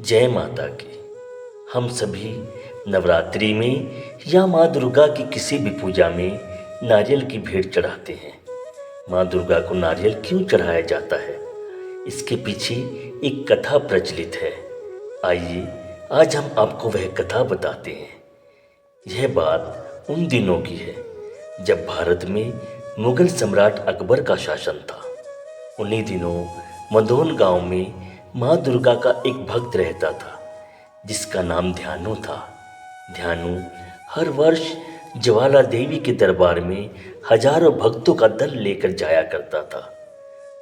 जय माता की। हम सभी नवरात्रि में या माँ दुर्गा की किसी भी पूजा में नारियल की भेंट चढ़ाते हैं। माँ दुर्गा को नारियल क्यों चढ़ाया जाता है, इसके पीछे एक कथा प्रचलित है। आइए आज हम आपको वह कथा बताते हैं। यह बात उन दिनों की है जब भारत में मुगल सम्राट अकबर का शासन था। उन्हीं दिनों मधोन गांव में माँ दुर्गा का एक भक्त रहता था जिसका नाम ध्यानु था। ध्यानु हर वर्ष ज्वाला देवी के दरबार में हजारों भक्तों का दल लेकर जाया करता था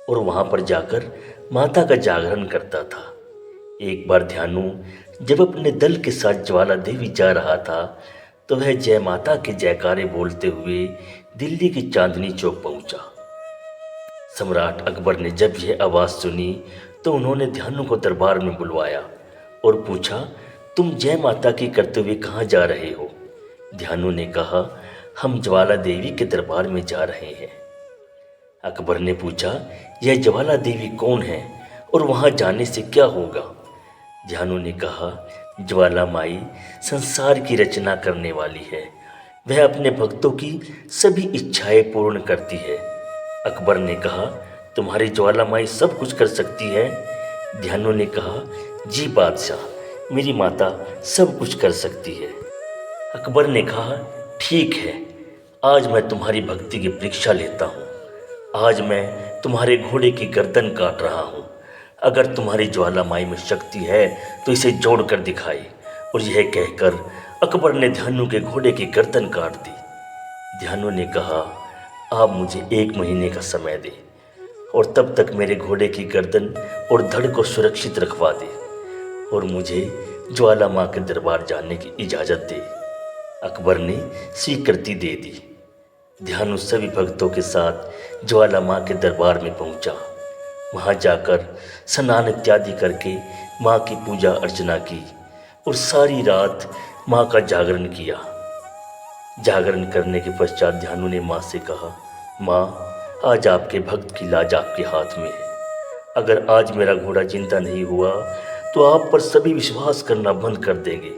और वहां पर जाकर माता का जागरण करता था। एक बार ध्यानु जब अपने दल के साथ ज्वाला देवी जा रहा था तो वह जय माता के जयकारे बोलते हुए दिल्ली की चांदनी चौक पहुंचा। सम्राट अकबर ने जब यह आवाज़ सुनी तो उन्होंने ध्यानु को दरबार में बुलवाया और पूछा, तुम जय माता की करते हुए कहाँ जा रहे हो? ध्यानु ने कहा, हम ज्वाला देवी के दरबार में जा रहे हैं। अकबर ने पूछा, यह ज्वाला देवी कौन है और वहाँ जाने से क्या होगा? ध्यानु ने कहा, ज्वाला माई संसार की रचना करने वाली है। वह अपने भक्तों की सभी इच्छाएं पूर्ण करती है। अकबर ने कहा, तुम्हारी ज्वाला माई सब कुछ कर सकती है? ध्यानु ने कहा, जी बादशाह, मेरी माता सब कुछ कर सकती है। अकबर ने कहा, ठीक है, आज मैं तुम्हारी भक्ति की परीक्षा लेता हूँ। आज मैं तुम्हारे घोड़े की गर्दन काट रहा हूँ। अगर तुम्हारी ज्वाला माई में शक्ति है तो इसे जोड़ कर दिखाई। और यह कहकर अकबर ने ध्यानु के घोड़े की गर्दन काट दी। ध्यानु ने कहा, आप मुझे 1 महीने का समय दें और तब तक मेरे घोड़े की गर्दन और धड़ को सुरक्षित रखवा दे और मुझे ज्वाला माँ के दरबार जाने की इजाज़त दे। अकबर ने स्वीकृति दे दी। ध्यानु सभी भक्तों के साथ ज्वाला माँ के दरबार में पहुँचा। वहाँ जाकर स्नान इत्यादि करके माँ की पूजा अर्चना की और सारी रात माँ का जागरण किया। जागरण करने के पश्चात ध्यानु ने माँ से कहा, माँ, आज आपके भक्त की लाज आपके हाथ में है। अगर आज मेरा घोड़ा जिंदा नहीं हुआ तो आप पर सभी विश्वास करना बंद कर देंगे।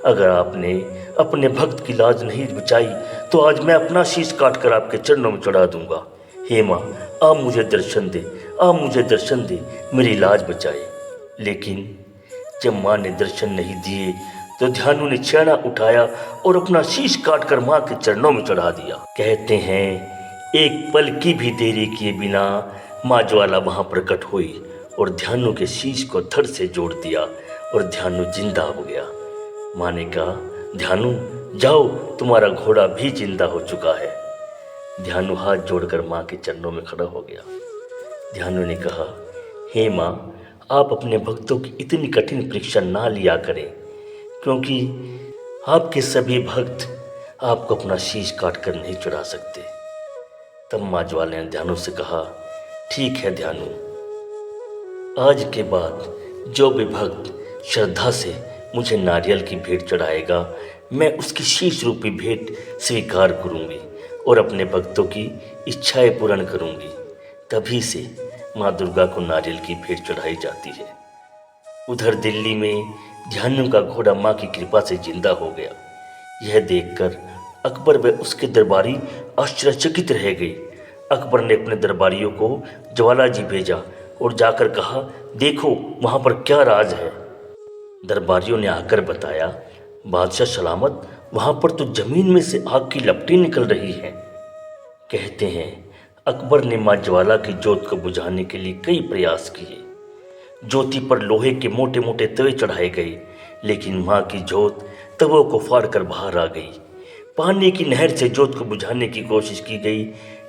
अगर आपने अपने भक्त की लाज नहीं बचाई तो आज मैं अपना शीश काट कर आपके चरणों में चढ़ा दूंगा। हे माँ, आप मुझे दर्शन दे, आप मुझे दर्शन दे, मेरी लाज बचाए। लेकिन जब माँ ने दर्शन नहीं दिए तो ध्यानु ने छेड़ा उठाया और अपना शीश काटकर माँ के चरणों में चढ़ा दिया। कहते हैं, एक पल की भी देरी किए बिना माँ ज्वाला वहाँ प्रकट हुई और ध्यानु के शीश को धड़ से जोड़ दिया और ध्यानु जिंदा हो गया। माँ ने कहा, ध्यानु जाओ, तुम्हारा घोड़ा भी जिंदा हो चुका है। ध्यानु हाथ जोड़कर माँ के चरणों में खड़ा हो गया। ध्यानु ने कहा, हे माँ, आप अपने भक्तों की इतनी कठिन परीक्षा ना लिया करें, क्योंकि आपके सभी भक्त आपको अपना शीश काट कर नहीं चढ़ा सकते। तब माँ ज्वाला ने ध्यानु से कहा, ठीक है ध्यानु, आज के बाद जो भी भक्त श्रद्धा से मुझे नारियल की भेंट चढ़ाएगा, मैं उसकी शीश रूपी भेंट स्वीकार करूंगी और अपने भक्तों की इच्छाएं पूर्ण करूंगी। तभी से माँ दुर्गा को नारियल की भेंट चढ़ाई जाती है। उधर दिल्ली में ध्यानु का घोड़ा माँ की कृपा से जिंदा हो गया। यह देखकर अकबर व उसके दरबारी आश्चर्यचकित रह गए। अकबर ने अपने दरबारियों को ज्वाला जी भेजा और जाकर कहा, देखो वहाँ पर क्या राज है। दरबारियों ने आकर बताया, बादशाह सलामत, वहाँ पर तो जमीन में से आग की लपटें निकल रही हैं। कहते हैं, अकबर ने माँ ज्वाला की जोत को बुझाने के लिए कई प्रयास किए। ज्योति पर लोहे के मोटे मोटे तवे चढ़ाए गए, लेकिन माँ की जोत तवों को फाड़कर बाहर आ गई। पानी की नहर से जोत को बुझाने की कोशिश की गई,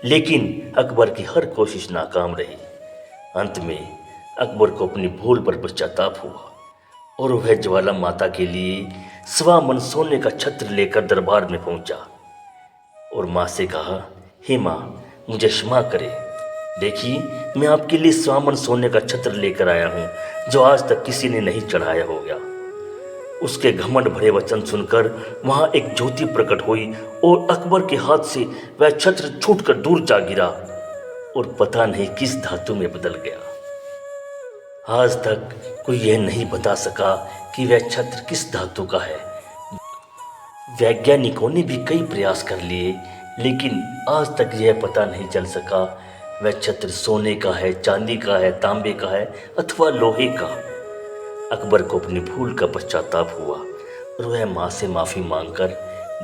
लेकिन अकबर की हर कोशिश नाकाम रही। अंत में अकबर को अपनी भूल पर पश्चाताप हुआ और वह ज्वाला माता के लिए 1.25 मन सोने का छत्र लेकर दरबार में पहुंचा और माँ से कहा, हे माँ, मुझे क्षमा करें। देखिए, मैं आपके लिए 1.25 मन सोने का छत्र लेकर आया हूँ जो आज तक किसी ने नहीं चढ़ाया हो गया। उसके घमंड भरे वचन सुनकर वहां एक ज्योति प्रकट हुई और अकबर के हाथ से वह छत्र छूटकर दूर जा गिरा और पता नहीं किस धातु में बदल गया। आज तक कोई यह नहीं बता सका कि वह छत्र किस धातु का है। वैज्ञानिकों ने भी कई प्रयास कर लिए, लेकिन आज तक यह पता नहीं चल सका वह छत्र सोने का है, चांदी का है, तांबे का है अथवा लोहे का। अकबर को अपनी भूल का पश्चाताप हुआ और वह माँ से माफ़ी मांगकर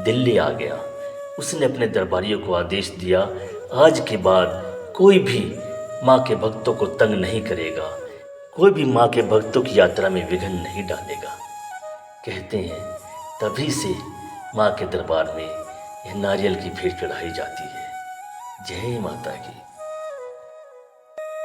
दिल्ली आ गया। उसने अपने दरबारियों को आदेश दिया, आज के बाद कोई भी माँ के भक्तों को तंग नहीं करेगा, कोई भी माँ के भक्तों की यात्रा में विघ्न नहीं डालेगा। कहते हैं तभी से माँ के दरबार में यह नारियल की भेंट चढ़ाई जाती है। जय माता की।